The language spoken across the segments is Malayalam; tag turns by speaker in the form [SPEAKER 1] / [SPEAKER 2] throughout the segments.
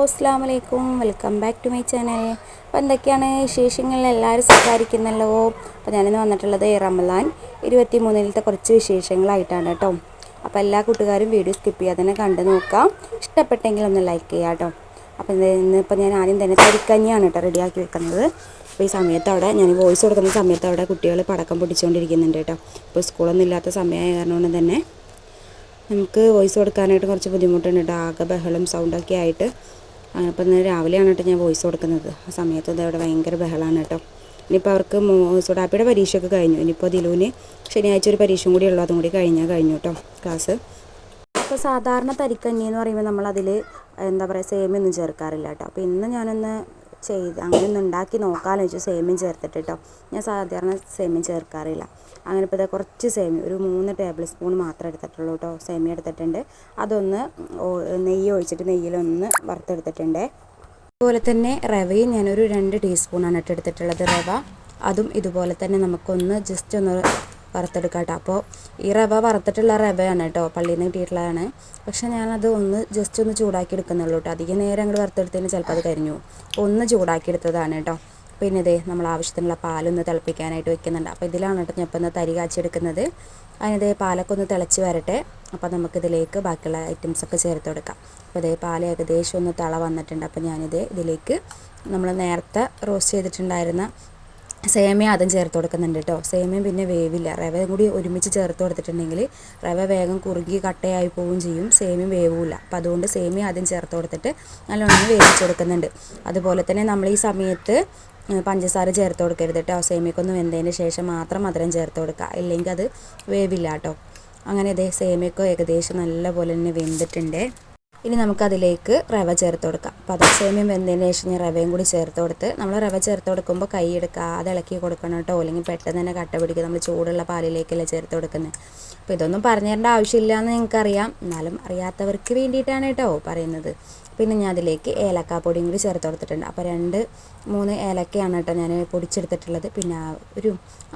[SPEAKER 1] അസ്സലാമു അലൈക്കും, welcome back to my channel. അപ്പോൾ എന്തൊക്കെയാണ് വിശേഷങ്ങൾ? എല്ലാവരും സംസാരിക്കുന്നല്ലോ. അപ്പോൾ ഞാനിന്ന് വന്നിട്ടുള്ളത് റമദാൻ 23-ത്തെ കുറച്ച് വിശേഷങ്ങളായിട്ടാണ് കേട്ടോ. അപ്പോൾ എല്ലാ കൂട്ടുകാരും വീഡിയോ സ്കിപ്പ് ചെയ്യാതെ തന്നെ കണ്ടു നോക്കാം. ഇഷ്ടപ്പെട്ടെങ്കിൽ ഒന്ന് ലൈക്ക് ചെയ്യാം കേട്ടോ. അപ്പോൾ ഇന്നിപ്പോൾ ഞാൻ ആദ്യം തന്നെ തരിക്കഞ്ഞിയാണ് കേട്ടോ റെഡിയാക്കി വെക്കുന്നത്. അപ്പോൾ ഈ സമയത്ത് അവിടെ ഞാൻ വോയിസ് കൊടുക്കുന്ന സമയത്ത് അവിടെ കുട്ടികൾ പടക്കം പൊട്ടിച്ചുകൊണ്ടിരിക്കുന്നുണ്ട് കേട്ടോ. ഇപ്പോൾ സ്കൂളൊന്നും ഇല്ലാത്ത സമയമായ കാരണം കൊണ്ട് തന്നെ നമുക്ക് വോയിസ് കൊടുക്കാനായിട്ട് കുറച്ച് ബുദ്ധിമുട്ടുണ്ട് കേട്ടോ. ആകെ ബഹളം സൗണ്ടൊക്കെ ആയിട്ട്. അപ്പോൾ ഇന്ന് രാവിലെയാണ് കേട്ടോ ഞാൻ വോയിസ് കൊടുക്കുന്നത്. ആ സമയത്ത് അവിടെ ഭയങ്കര ബഹളമാണ് കേട്ടോ. ഇനിയിപ്പോൾ അവർക്ക് സുഡാപ്പിയുടെ പരീക്ഷയൊക്കെ കഴിഞ്ഞു. ഇനിയിപ്പോൾ ദിലുവിന് ശനിയാഴ്ച ഒരു പരീക്ഷയും കൂടി ഉള്ളൂ. അതും കൂടി കഴിഞ്ഞു കേട്ടോ ക്ലാസ്. അപ്പോൾ സാധാരണ തരിക്കഞ്ഞി എന്ന് പറയുമ്പോൾ നമ്മളതിൽ എന്താ പറയുക സേമിയൊന്നും ചേർക്കാറില്ല കേട്ടോ. അപ്പോൾ ഇന്ന് ഞാനൊന്ന് അങ്ങനെ ഒന്ന് ഉണ്ടാക്കി നോക്കാമെന്ന് വെച്ചു. സേമിയം ചേർത്തിട്ട് കേട്ടോ. ഞാൻ സാധാരണ സേമിയം ചേർക്കാറില്ല. അങ്ങനെ ഇപ്പോൾ കുറച്ച് സേമിയ ഒരു 3 ടേബിൾ സ്പൂൺ മാത്രമേ എടുത്തിട്ടുള്ളൂ കേട്ടോ. സേമിയ എടുത്തിട്ടുണ്ട്. അതൊന്ന് നെയ്യ് ഒഴിച്ചിട്ട് നെയ്യിലൊന്ന് വറുത്തെടുത്തിട്ടുണ്ട്. അതുപോലെ തന്നെ റവയും ഞാനൊരു 2 ടീസ്പൂണാണ് എടുത്തിട്ടുള്ളത് റവ. അതും ഇതുപോലെ തന്നെ നമുക്കൊന്ന് ജസ്റ്റ് ഒന്ന് വറുത്തെടുക്കാം കേട്ടോ. അപ്പോൾ ഈ റവ വറുത്തിട്ടുള്ള റവയാണ് കേട്ടോ, പള്ളിയിൽ നിന്ന് കിട്ടിയിട്ടുള്ളതാണ്. പക്ഷേ ഞാനത് ഒന്ന് ജസ്റ്റ് ഒന്ന് ചൂടാക്കി എടുക്കുന്നുള്ളൂ കേട്ടോ. അധികം നേരം അങ്ങോട്ട് വറുത്തെടുത്തതിന് ചിലപ്പോൾ അത് കരിഞ്ഞു. ഒന്ന് ചൂടാക്കി എടുത്തതാണ് കേട്ടോ. പിന്നെ ഇതേ നമ്മൾ ആവശ്യത്തിനുള്ള പാലൊന്ന് തിളപ്പിക്കാനായിട്ട് വെക്കുന്നുണ്ട്. അപ്പോൾ ഇതിലാണ് കേട്ടോ ഞാൻ ഇപ്പം ഒന്ന് തരി കാച്ചെടുക്കുന്നത്. അതിനിതേ പാലൊക്കെ ഒന്ന് തിളച്ച് വരട്ടെ. അപ്പോൾ നമുക്കിതിലേക്ക് ബാക്കിയുള്ള ഐറ്റംസൊക്കെ ചേർത്ത് കൊടുക്കാം. അപ്പോൾ ഇതേ പാൽ ഏകദേശം ഒന്ന് തിള വന്നിട്ടുണ്ട്. അപ്പോൾ ഇതിലേക്ക് നമ്മൾ നേരത്തെ റോസ്റ്റ് ചെയ്തിട്ടുണ്ടായിരുന്ന സേമിയ അതും ചേർത്ത് കൊടുക്കുന്നുണ്ട് കേട്ടോ. സേമിയം പിന്നെ വേവില്ല. റവയും കൂടി ഒരുമിച്ച് ചേർത്ത് കൊടുത്തിട്ടുണ്ടെങ്കിൽ റവ വേഗം കുറുകി കട്ടയായി പോവുകയും ചെയ്യും, സേമിയം വേവില്ല. അപ്പോൾ അതുകൊണ്ട് സേമിയ ആദ്യം ചേർത്ത് കൊടുത്തിട്ട് നല്ലോണം വേവിച്ച് കൊടുക്കുന്നുണ്ട്. അതുപോലെ തന്നെ നമ്മൾ ഈ സമയത്ത് പഞ്ചസാര ചേർത്ത് കൊടുക്കരുത് കേട്ടോ. സേമിയക്കൊന്ന് വെന്തതിന് ശേഷം മാത്രം മധുരം ചേർത്ത് കൊടുക്കുക, ഇല്ലെങ്കിൽ അത് വേവില്ല കേട്ടോ. അങ്ങനെ ഇതേ സേമിയക്ക് ഏകദേശം നല്ലപോലെ തന്നെ വെന്തിട്ടുണ്ട്. ഇനി നമുക്കതിലേക്ക് റവ ചേർത്ത് കൊടുക്കാം. അപ്പോൾ അത് സേമിയം വെന്തതിന് ശേഷം ഞാൻ റവയും കൂടി ചേർത്ത് കൊടുത്ത് നമ്മൾ റവ ചേർത്ത് കൊടുക്കുമ്പോൾ കൈ എടുക്കാതെ ഇളക്കി കൊടുക്കണം കേട്ടോ, അല്ലെങ്കിൽ പെട്ടെന്ന് തന്നെ കട്ട പിടിക്കുക. നമ്മൾ ചൂടുള്ള പാലിലേക്കല്ലേ ചേർത്ത് കൊടുക്കുന്നത്. അപ്പോൾ ഇതൊന്നും പറഞ്ഞു തരേണ്ട ആവശ്യമില്ല എന്ന് നിങ്ങൾക്കറിയാം, എന്നാലും അറിയാത്തവർക്ക് വേണ്ടിയിട്ടാണ് കേട്ടോ പറയുന്നത്. പിന്നെ ഞാൻ അതിലേക്ക് ഏലക്കാപ്പൊടിയും കൂടി ചേർത്ത് കൊടുത്തിട്ടുണ്ട്. അപ്പോൾ 2-3 ഏലക്കയാണ് കേട്ടോ ഞാൻ പൊടിച്ചെടുത്തിട്ടുള്ളത്. പിന്നെ ഒരു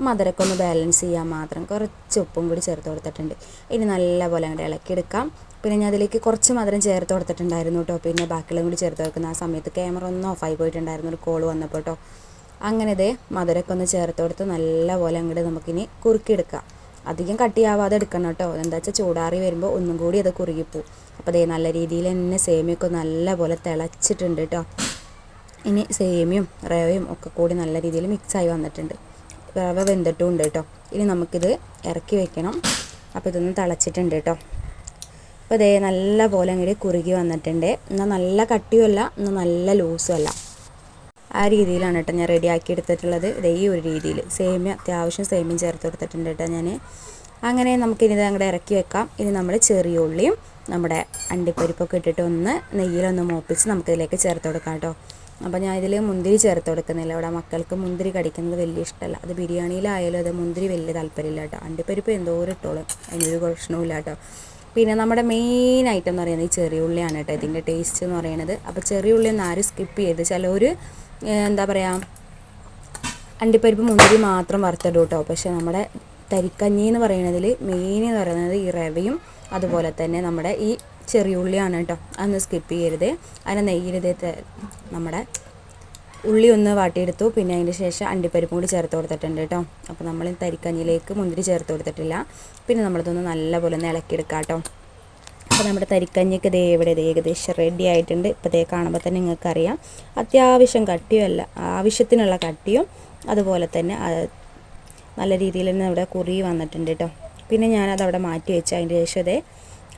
[SPEAKER 1] മധുരമൊക്കെ ഒന്ന് ബാലൻസ് ചെയ്യാൻ മാത്രം കുറച്ച് ഉപ്പും കൂടി ചേർത്ത് കൊടുത്തിട്ടുണ്ട്. ഇനി നല്ലപോലെ അങ്ങോട്ട് ഇളക്കിയെടുക്കാം. പിന്നെ ഞാൻ അതിലേക്ക് കുറച്ച് മധുരം ചേർത്ത് കൊടുത്തിട്ടുണ്ടായിരുന്നു കേട്ടോ. പിന്നെ ബാക്കിയുള്ളതും കൂടി ചേർത്ത് കൊടുക്കുന്ന ആ സമയത്ത് ക്യാമറ ഒന്ന് ഓഫായി പോയിട്ടുണ്ടായിരുന്നു ഒരു കോൾ വന്നപ്പോൾ കേട്ടോ. അങ്ങനെ ഇതേ മധുരമൊക്കെ ഒന്ന് ചേർത്ത് കൊടുത്ത് നല്ലപോലെ അങ്ങോട്ട് നമുക്കിനി കുറുക്കിയെടുക്കാം. അധികം കട്ടിയാവാതെ എടുക്കണം കേട്ടോ. എന്താ വെച്ചാൽ ചൂടാറി വരുമ്പോൾ ഒന്നും കൂടി അത് കുറുകിപ്പോവും. അപ്പോൾ അതേ നല്ല രീതിയിൽ തന്നെ സേമിയൊക്കെ നല്ലപോലെ തിളച്ചിട്ടുണ്ട് കേട്ടോ. ഇനി സേമിയും റവയും ഒക്കെ കൂടി നല്ല രീതിയിൽ മിക്സായി വന്നിട്ടുണ്ട്. റവ വെന്തിട്ടുമുണ്ട് കേട്ടോ. ഇനി നമുക്കിത് ഇറക്കി വെക്കണം. അപ്പോൾ ഇതൊന്ന് തിളച്ചിട്ടുണ്ട് കേട്ടോ. അപ്പോൾ ഇതേ നല്ല പോലെ അങ്ങോട്ട് കുറുകി വന്നിട്ടുണ്ട്. എന്നാൽ നല്ല കട്ടിയുമല്ല, എന്നാൽ നല്ല ലൂസും അല്ല. ആ രീതിയിലാണ് കേട്ടോ ഞാൻ റെഡിയാക്കി എടുത്തിട്ടുള്ളത്. ഇതേ ഈ ഒരു രീതിയിൽ അത്യാവശ്യം സേമിയം ചേർത്ത് കൊടുത്തിട്ടുണ്ട് കേട്ടോ ഞാൻ. അങ്ങനെ നമുക്കിനി ഇത് അങ്ങോട്ട് ഇറക്കി വെക്കാം. ഇനി നമ്മൾ ചെറിയ ഉള്ളിയും നമ്മുടെ അണ്ടിപ്പരിപ്പൊക്കെ ഇട്ടിട്ട് ഒന്ന് നെയ്യിലൊന്ന് മൂപ്പിച്ച് നമുക്കിതിലേക്ക് ചേർത്ത് കൊടുക്കാം കേട്ടോ. അപ്പോൾ ഞാൻ ഇതിൽ മുന്തിരി ചേർത്ത് കൊടുക്കുന്നില്ല. ഇവിടെ മക്കൾക്ക് മുന്തിരി കടിക്കുന്നത് വലിയ ഇഷ്ടമല്ല. അത് ബിരിയാണിയിലായാലും അത് മുന്തിരി വലിയ താല്പര്യമില്ല കേട്ടോ. അണ്ടിപ്പരിപ്പ് എന്തോരം ഇട്ടോളും, അതിനൊരു പ്രശ്നവുമില്ല കേട്ടോ. പിന്നെ നമ്മുടെ മെയിൻ ഐറ്റം എന്ന് പറയുന്നത് ഈ ചെറിയ ഉള്ളിയാണ് കേട്ടോ, ഇതിൻ്റെ ടേസ്റ്റ് എന്ന് പറയുന്നത്. അപ്പോൾ ചെറിയ ഉള്ളി ഒന്ന് ആരും സ്കിപ്പ് ചെയ്ത്, ചിലർ എന്താ പറയുക അണ്ടിപ്പരിപ്പ് മുന്തിരി മാത്രം വറുത്തിടും കേട്ടോ. പക്ഷേ നമ്മുടെ തരിക്കഞ്ഞി എന്ന് പറയുന്നതിൽ മെയിൻ എന്ന് പറയുന്നത് ഈ റവയും അതുപോലെ തന്നെ നമ്മുടെ ഈ ചെറിയ ഉള്ളിയാണ് കേട്ടോ. അതൊന്ന് സ്കിപ്പ് ചെയ്യരുത്. അതിനെ നെയ്യിലിത് നമ്മുടെ ഉള്ളി ഒന്ന് വാട്ടിയെടുത്തു. പിന്നെ അതിന് ശേഷം അണ്ടിപ്പരിപ്പും കൂടി ചേർത്ത് കൊടുത്തിട്ടുണ്ട് കേട്ടോ. അപ്പോൾ നമ്മൾ തരിക്കഞ്ഞിലേക്ക് മുന്തിരി ചേർത്ത് കൊടുത്തിട്ടില്ല. പിന്നെ നമ്മളിതൊന്ന് നല്ലപോലെ ഒന്ന് ഇളക്കിയെടുക്കാം കേട്ടോ. അപ്പോൾ നമ്മുടെ തരിക്കഞ്ഞിക്ക് ഇവിടെ ഏകദേശം റെഡി ആയിട്ടുണ്ട്. ഇപ്പോൾ കാണുമ്പോൾ തന്നെ നിങ്ങൾക്കറിയാം അത്യാവശ്യം കട്ടിയുമല്ല, ആവശ്യത്തിനുള്ള കട്ടിയും അതുപോലെ തന്നെ നല്ല രീതിയിൽ തന്നെ ഇവിടെ കുറുകി വന്നിട്ടുണ്ട് കേട്ടോ. പിന്നെ ഞാനതവിടെ മാറ്റി വെച്ച് അതിൻ്റെ ശേഷം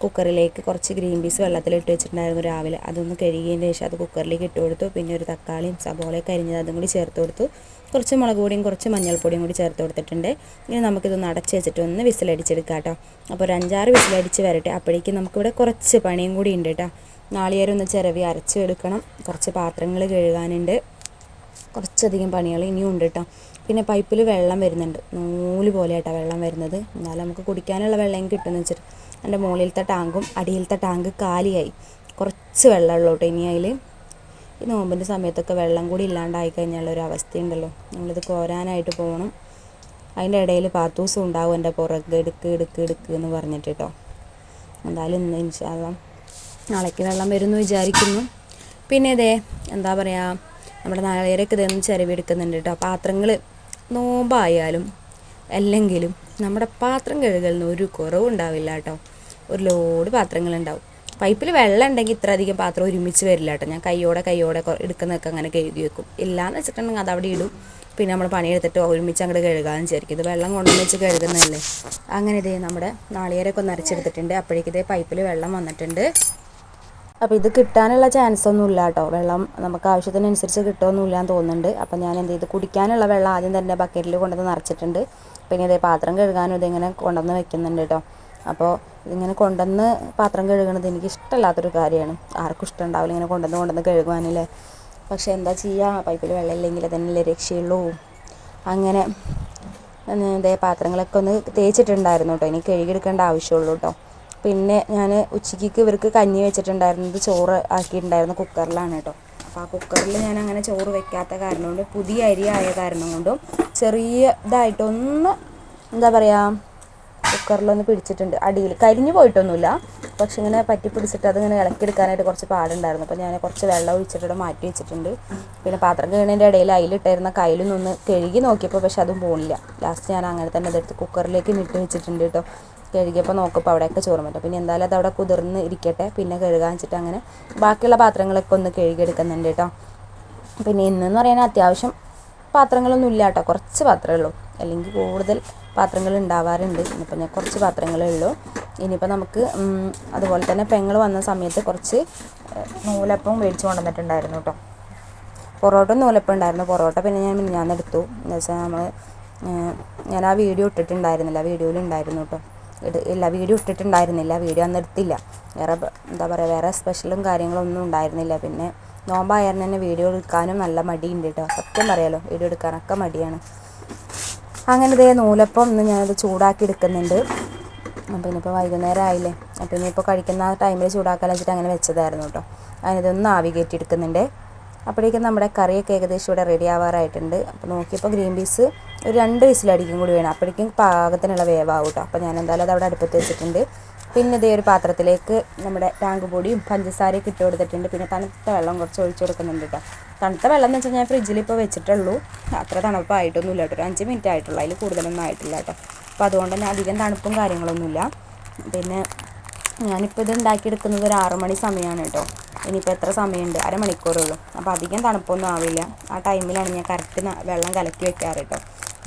[SPEAKER 1] കുക്കറിലേക്ക് കുറച്ച് ഗ്രീൻ പീസ് വെള്ളത്തിലിട്ട് വെച്ചിട്ടുണ്ടായിരുന്നു രാവിലെ. അതൊന്ന് കഴുകിയതിന് ശേഷം അത് കുക്കറിലേക്ക് ഇട്ട് കൊടുത്തു. പിന്നെ ഒരു തക്കാളിയും സബോളയൊക്കെ അരിഞ്ഞത് അതും കൂടി ചേർത്ത് കൊടുത്തു. കുറച്ച് മുളക് പൊടിയും കുറച്ച് മഞ്ഞൾപ്പൊടിയും കൂടി ചേർത്ത് കൊടുത്തിട്ടുണ്ട്. ഇനി നമുക്കിതൊന്ന് അടച്ച് വെച്ചിട്ട് ഒന്ന് വിസിലടിച്ചെടുക്കാം കേട്ടോ. അപ്പോൾ ഒരു 5-6 വിസിലടിച്ച് വരട്ടെ. അപ്പോഴേക്കും നമുക്കിവിടെ കുറച്ച് പണിയും കൂടി ഉണ്ട് കേട്ടോ. നാളികേരം ഒന്ന് ചിരവി അരച്ച് എടുക്കണം, കുറച്ച് പാത്രങ്ങൾ കഴുകാനുണ്ട്, കുറച്ചധികം പണികൾ ഇനിയും ഉണ്ട് കേട്ടോ. പിന്നെ പൈപ്പിൽ വെള്ളം വരുന്നുണ്ട്, നൂല് പോലെ കേട്ടോ വെള്ളം വരുന്നത്. എന്നാലും നമുക്ക് കുടിക്കാനുള്ള വെള്ളം കിട്ടുമെന്ന് വെച്ചിട്ട് എൻ്റെ മുകളിലത്തെ ടാങ്കും അടിയിലത്തെ ടാങ്ക് കാലിയായി. കുറച്ച് വെള്ളമുള്ളൂ കേട്ടോ. ഇനി അതിൽ ഈ നോമ്പിൻ്റെ സമയത്തൊക്കെ വെള്ളം കൂടി ഇല്ലാണ്ടായി കഴിഞ്ഞുള്ളൊരു അവസ്ഥയുണ്ടല്ലോ. നമ്മളിത് കോരാനായിട്ട് പോകണം. അതിൻ്റെ ഇടയിൽ പാത്തൂസും ഉണ്ടാവും എൻ്റെ പുറകെ എടുക്ക് എന്ന് പറഞ്ഞിട്ട് കേട്ടോ. എന്തായാലും ഇന്ന് ഇൻഷാ അല്ലാഹ് നാളേക്ക് വെള്ളം വരുമെന്ന് വിചാരിക്കുന്നു. പിന്നെ ഇതേ എന്താ പറയുക, നമ്മുടെ നാളേരൊക്കെ ഇതൊന്ന് ചിരവിയെടുക്കുന്നുണ്ട് കേട്ടോ. പാത്രങ്ങൾ നോമ്പായാലും അല്ലെങ്കിലും നമ്മുടെ പാത്രം കഴുകലിന് ഒരു കുറവും ഉണ്ടാവില്ല കേട്ടോ. ഒരു ലോഡ് പാത്രങ്ങളുണ്ടാവും. പൈപ്പിൽ വെള്ളം ഉണ്ടെങ്കിൽ ഇത്ര അധികം പാത്രം ഒരുമിച്ച് വരില്ല കേട്ടോ. ഞാൻ കൈയോടെ എടുക്കുന്നതൊക്കെ അങ്ങനെ കഴുകി വെക്കും. ഇല്ലയെന്ന് വെച്ചിട്ടുണ്ടെങ്കിൽ അതവിടെ ഇടും. പിന്നെ നമ്മൾ പണിയെടുത്തിട്ട് ഒരുമിച്ച് അങ്ങോട്ട് കഴുകാമെന്ന് വിചാരിക്കും. ഇത് വെള്ളം കൊണ്ടുവന്ന് വെച്ച് കഴുകുന്നതല്ലേ. അങ്ങനെ ഇതേ നമ്മുടെ നാളികേരമൊക്കെ ഒന്ന് അരച്ചെടുത്തിട്ടുണ്ട്. അപ്പോഴേക്കും ഇതേ പൈപ്പിൽ വെള്ളം വന്നിട്ടുണ്ട്. അപ്പോൾ ഇത് കിട്ടാനുള്ള ചാൻസ് ഒന്നും ഇല്ല കേട്ടോ. വെള്ളം നമുക്ക് ആവശ്യത്തിനനുസരിച്ച് കിട്ടുമൊന്നുമില്ല എന്ന് തോന്നുന്നുണ്ട്. അപ്പോൾ ഞാൻ എന്ത് ചെയ്തു, കുടിക്കാനുള്ള വെള്ളം ആദ്യം തന്നെ ബക്കറ്റിൽ കൊണ്ടുവന്ന് നിറച്ചിട്ടുണ്ട്. പിന്നെ ഇതേ പാത്രം കഴുകാനും ഇതിങ്ങനെ കൊണ്ടുവന്ന് വെക്കുന്നുണ്ട് കേട്ടോ. അപ്പോൾ ഇതിങ്ങനെ കൊണ്ടുവന്ന് പാത്രം കഴുകണത് എനിക്ക് ഇഷ്ടമല്ലാത്തൊരു കാര്യമാണ്. ആർക്കും ഇഷ്ടമുണ്ടാവില്ല ഇങ്ങനെ കൊണ്ടുവന്ന് കഴുകുവാനല്ലേ. പക്ഷേ എന്താ ചെയ്യുക, പൈപ്പിൽ വെള്ളം ഇല്ലെങ്കിൽ അതന്നെയല്ലേ രക്ഷയുള്ളൂ. അങ്ങനെ ഇതേ പാത്രങ്ങളൊക്കെ ഒന്ന് തേച്ചിട്ടുണ്ടായിരുന്നു കേട്ടോ. ഇനി കഴുകിയെടുക്കേണ്ട ആവശ്യമുള്ളൂ കേട്ടോ. പിന്നെ ഞാൻ ഉച്ചയ്ക്ക് ഇവർക്ക് കഞ്ഞി വെച്ചിട്ടുണ്ടായിരുന്നത് ചോറ് ആക്കിയിട്ടുണ്ടായിരുന്നു കുക്കറിലാണ് കേട്ടോ. അപ്പോൾ ആ കുക്കറിൽ ഞാൻ അങ്ങനെ ചോറ് വെക്കാത്ത കാരണം കൊണ്ട്, പുതിയ അരി ആയ കാരണം കൊണ്ടും ചെറിയ ഇതായിട്ടൊന്ന് എന്താ പറയുക, കുക്കറിലൊന്ന് പിടിച്ചിട്ടുണ്ട്. അടിയിൽ കരിഞ്ഞു പോയിട്ടൊന്നുമില്ല, പക്ഷെ ഇങ്ങനെ പറ്റി പിടിച്ചിട്ട് അതിങ്ങനെ ഇളക്കിയെടുക്കാനായിട്ട് കുറച്ച് പാടുണ്ടായിരുന്നു. അപ്പോൾ ഞാൻ കുറച്ച് വെള്ളം ഒഴിച്ചിട്ട് മാറ്റി വെച്ചിട്ടുണ്ട്. പിന്നെ പാത്രം കഴുകുന്നതിൻ്റെ ഇടയിൽ അതിലിട്ടായിരുന്ന കയ്യിലൊന്ന് കഴുകി നോക്കിയപ്പോൾ പക്ഷെ അതും പോണില്ല. ലാസ്റ്റ് ഞാൻ അങ്ങനെ തന്നെ അതെടുത്ത് കുക്കറിലേക്ക് ഇട്ട് വെച്ചിട്ടുണ്ട് കേട്ടോ. കഴുകിയപ്പോൾ നോക്കുമ്പോൾ അവിടെയൊക്കെ ചോറ് പറ്റും. പിന്നെ എന്തായാലും അത് അവിടെ കുതിർന്ന് ഇരിക്കട്ടെ, പിന്നെ കഴുകാൻ വെച്ചിട്ട് അങ്ങനെ ബാക്കിയുള്ള പാത്രങ്ങളൊക്കെ ഒന്ന് കഴുകിയെടുക്കുന്നുണ്ട് കേട്ടോ. പിന്നെ ഇന്നെന്ന് പറയുന്നത് അത്യാവശ്യം പാത്രങ്ങളൊന്നും ഇല്ല കേട്ടോ. കുറച്ച് പാത്രമേ ഉള്ളൂ, അല്ലെങ്കിൽ കൂടുതൽ പാത്രങ്ങൾ ഉണ്ടാവാറുണ്ട്. ഇനിയിപ്പോൾ ഞാൻ കുറച്ച് പാത്രങ്ങളേ ഉള്ളൂ. ഇനിയിപ്പോൾ നമുക്ക് അതുപോലെ തന്നെ പെങ്ങൾ വന്ന സമയത്ത് കുറച്ച് നൂലപ്പം മേടിച്ച് കൊണ്ടുവന്നിട്ടുണ്ടായിരുന്നു കേട്ടോ. പൊറോട്ട നൂലപ്പം ഉണ്ടായിരുന്നു. പൊറോട്ട പിന്നെ ഞാൻ എടുത്തു. എന്ന് വെച്ചാൽ ഞാൻ ആ വീഡിയോ ഇട്ടിട്ടുണ്ടായിരുന്നില്ല, വീഡിയോയിലുണ്ടായിരുന്നു കേട്ടോ. വീഡിയോ ഇട്ടിട്ടുണ്ടായിരുന്നില്ല, വീഡിയോ അന്ന് എടുത്തില്ല. വേറെ എന്താ പറയുക, വേറെ സ്പെഷ്യലും കാര്യങ്ങളൊന്നും ഉണ്ടായിരുന്നില്ല. പിന്നെ നോമ്പായിരുന്നു തന്നെ വീഡിയോ എടുക്കാനും നല്ല മടിയുണ്ട് കേട്ടോ. സത്യം പറയാലോ, വീഡിയോ എടുക്കാനൊക്കെ മടിയാണ്. അങ്ങനെ ഇതേ നൂലപ്പം ഇന്ന് ഞാനത് ചൂടാക്കി എടുക്കുന്നുണ്ട്. അപ്പോൾ ഇനിയിപ്പോൾ വൈകുന്നേരം ആയില്ലേ, അപ്പോൾ ഇനിയിപ്പോൾ കഴിക്കുന്ന ടൈമിൽ ചൂടാക്കാൻ വെച്ചിട്ട് അങ്ങനെ വെച്ചതായിരുന്നു കേട്ടോ. അതിനതൊന്ന് ആവി കയറ്റി എടുക്കുന്നുണ്ട്. അപ്പോഴേക്കും നമ്മുടെ കറിയൊക്കെ ഏകദേശം ഇവിടെ റെഡി ആവാറായിട്ടുണ്ട്. അപ്പോൾ നോക്കിയപ്പോൾ ഗ്രീൻ പീസ് ഒരു 2 വിസിലടിക്കും കൂടി വേണം, അപ്പോഴേക്കും പാകത്തിനുള്ള വേവാവും കേട്ടോ. അപ്പോൾ ഞാൻ എന്തായാലും അത് അവിടെ അടുപ്പത്ത് വെച്ചിട്ടുണ്ട്. പിന്നെ ഇതേ ഒരു പാത്രത്തിലേക്ക് നമ്മുടെ ടാങ്ക് പൊടിയും പഞ്ചസാരയൊക്കെ ഇട്ട് കൊടുത്തിട്ടുണ്ട്. പിന്നെ തണുത്ത വെള്ളം കുറച്ച് ഒഴിച്ചു കൊടുക്കുന്നുണ്ട് കേട്ടോ. തണുത്ത വെള്ളം എന്ന് വെച്ചാൽ ഞാൻ ഫ്രിഡ്ജിൽ ഇപ്പോൾ വെച്ചിട്ടുള്ളൂ. അത്ര തണുപ്പായിട്ടൊന്നുമില്ല കേട്ടോ. ഒരു 5 മിനിറ്റ് ആയിട്ടുള്ളൂ, അതിൽ കൂടുതലൊന്നും ആയിട്ടില്ല കേട്ടോ. അപ്പോൾ അതുകൊണ്ട് തന്നെ അധികം തണുപ്പും കാര്യങ്ങളൊന്നുമില്ല. പിന്നെ ഞാനിപ്പോൾ ഇത് ഉണ്ടാക്കിയെടുക്കുന്നത് ഒരു 6 മണി സമയമാണ് കേട്ടോ. ഇനിയിപ്പോൾ എത്ര സമയമുണ്ട്, അരമണിക്കൂറുള്ളൂ. അപ്പോൾ അധികം തണുപ്പൊന്നും ആവില്ല. ആ ടൈമിലാണ് ഞാൻ കറക്റ്റ് വെള്ളം കലക്കി വെക്കാറ് കേട്ടോ.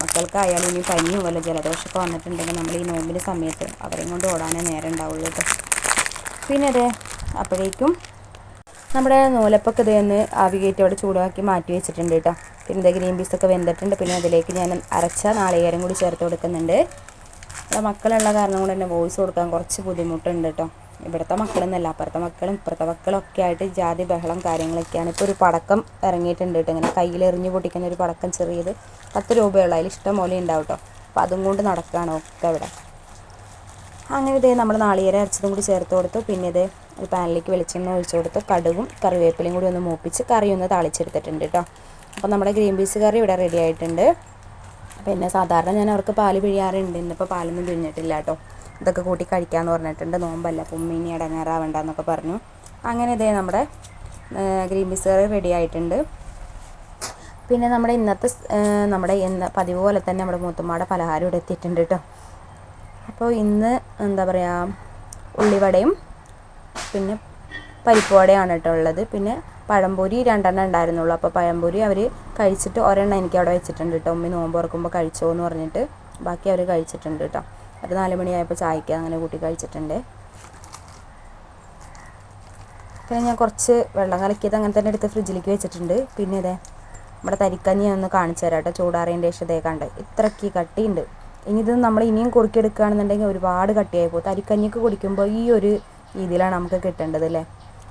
[SPEAKER 1] മക്കൾക്കായാലും ഇനി പനിയോ വല്ല ജലദോഷമൊക്കെ വന്നിട്ടുണ്ടെങ്കിൽ നമ്മൾ ഈ നോമ്പിൻ്റെ സമയത്ത് അവരെയും കൊണ്ട് ഓടാനേ നേരം ഉണ്ടാവുള്ളൂ കേട്ടോ. പിന്നെ അതെ, അപ്പോഴേക്കും നമ്മുടെ നൂലപ്പൊക്കെ ഇതൊന്ന് ആവി കയറ്റി അവിടെ ചൂടാക്കി മാറ്റി വെച്ചിട്ടുണ്ട് കേട്ടോ. പിന്നെ ഇത് ഗ്രീൻ പീസൊക്കെ വെന്തിട്ടുണ്ട്. പിന്നെ അതിലേക്ക് ഞാൻ അരച്ച നാളികേരം കൂടി ചേർത്ത് കൊടുക്കുന്നുണ്ട്. മക്കളുള്ള കാരണം കൊണ്ട് തന്നെ വോയിസ് കൊടുക്കാൻ കുറച്ച് ബുദ്ധിമുട്ടുണ്ട് കേട്ടോ. ഇവിടുത്തെ മക്കളൊന്നുമല്ല, അപ്പുറത്തെ മക്കളും ഇപ്പുറത്തെ മക്കളൊക്കെ ആയിട്ട് ജാതി ബഹളം കാര്യങ്ങളൊക്കെയാണ്. ഇപ്പോൾ ഒരു പടക്കം ഇറങ്ങിയിട്ടുണ്ട് കേട്ടോ. ഇങ്ങനെ കയ്യിലെറിഞ്ഞ് പൊട്ടിക്കുന്ന ഒരു പടക്കം, ചെറിയത് 10 രൂപയുള്ള, അതിൽ ഇഷ്ടം പോലെ ഉണ്ടാവും കേട്ടോ. അപ്പോൾ അതും കൊണ്ട് നടക്കുകയാണ് ഒക്കെ ഇവിടെ. അങ്ങനെ ഇതേ നമ്മൾ നാളികേരം അരച്ചതും കൂടി ചേർത്ത് കൊടുത്തു. പിന്നെ ഇത് ഒരു പാനിലേക്ക് വെളിച്ചെണ്ണ ഒഴിച്ചു കൊടുത്തു. കടുകും കറിവേപ്പിലയും കൂടി ഒന്ന് മൂപ്പിച്ച് കറി ഒന്ന് താളിച്ചെടുത്തിട്ടുണ്ട് കേട്ടോ. അപ്പോൾ നമ്മുടെ ഗ്രീൻ പീസ് കറി ഇവിടെ റെഡി ആയിട്ടുണ്ട്. പിന്നെ സാധാരണ ഞാൻ അവർക്ക് പാല് പിഴിയാറുണ്ട്. ഇന്നിപ്പോൾ പാലൊന്നും പിഴിഞ്ഞിട്ടില്ല കേട്ടോ. ഇതൊക്കെ കൂട്ടി കഴിക്കാമെന്ന് പറഞ്ഞിട്ടുണ്ട്. നോമ്പല്ല, അപ്പം ഉമ്മീനി അടങ്ങാറാവണ്ടെന്നൊക്കെ പറഞ്ഞു. അങ്ങനെ ഇതേ നമ്മുടെ ഗ്രീൻ പീസ് കറി റെഡി ആയിട്ടുണ്ട്. പിന്നെ നമ്മുടെ ഇന്ന് പതിവ് പോലെ തന്നെ നമ്മുടെ മൂത്തുമ്മയുടെ പലഹാരം ഇവിടെ എത്തിയിട്ടുണ്ട് കേട്ടോ. അപ്പോൾ ഇന്ന് എന്താ പറയുക, ഉള്ളിവടയും പിന്നെ പരിപ്പ് വടയാണ് കേട്ടോ ഉള്ളത്. പിന്നെ പഴംപൊരി 2 ഉണ്ടായിരുന്നുള്ളൂ. അപ്പോൾ പഴംപൊരി അവർ കഴിച്ചിട്ട് ഒരെണ്ണം എനിക്ക് അവിടെ വെച്ചിട്ടുണ്ട് കേട്ടോ. ഉമ്മി നോമ്പ് തുറക്കുമ്പോൾ കഴിച്ചോ എന്ന് പറഞ്ഞിട്ട് ബാക്കി അവർ കഴിച്ചിട്ടുണ്ട് കേട്ടോ. അത് 4 മണിയായപ്പോൾ ചായക്ക് അങ്ങനെ കൂട്ടി കഴിച്ചിട്ടുണ്ട്. പിന്നെ ഞാൻ കുറച്ച് വെള്ളം കലക്കിയത് അങ്ങനെ തന്നെ എടുത്ത് ഫ്രിഡ്ജിലേക്ക് വെച്ചിട്ടുണ്ട്. പിന്നെ ഇതേ നമ്മുടെ തരിക്കഞ്ഞി ഒന്ന് കാണിച്ചു തരാം കേട്ടോ. ചൂടാറിയതിൻ്റെ ശേഷം ഇതേ കണ്ട് ഇത്രയ്ക്ക് കട്ടിയുണ്ട്. ഇനി ഇത് നമ്മൾ ഇനിയും കുറുക്കിയെടുക്കുകയാണെന്നുണ്ടെങ്കിൽ ഒരുപാട് കട്ടിയായി പോകും. തരിക്കഞ്ഞിക്ക് കുടിക്കുമ്പോൾ ഈ ഒരു രീതിയിലാണ് നമുക്ക് കിട്ടേണ്ടത് അല്ലേ.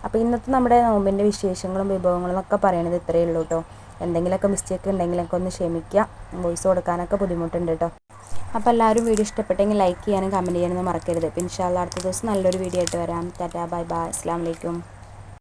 [SPEAKER 1] അപ്പോൾ ഇന്നത്തെ നമ്മുടെ നോമ്പിൻ്റെ വിശേഷങ്ങളും വിഭവങ്ങളും ഒക്കെ പറയണത് ഇത്രയേ ഉള്ളൂ കേട്ടോ. എന്തെങ്കിലുമൊക്കെ മിസ്റ്റേക്ക് ഉണ്ടെങ്കിലൊക്കെ ഒന്ന് ക്ഷമിക്കുക. വോയിസ് കൊടുക്കാനൊക്കെ ബുദ്ധിമുട്ടുണ്ട് കേട്ടോ. അപ്പോൾ എല്ലാവരും വീഡിയോ ഇഷ്ടപ്പെട്ടെങ്കിൽ ലൈക്ക് ചെയ്യാനും കമൻറ്റ് ചെയ്യാനൊന്നും മറക്കരുത്. അപ്പോൾ ഇൻഷാ അല്ലാഹ് അടുത്ത ദിവസം നല്ലൊരു വീഡിയോ ആയിട്ട് വരാം. ടാറ്റാ, ബൈ ബൈ, അസ്സലാമു അലൈക്കും.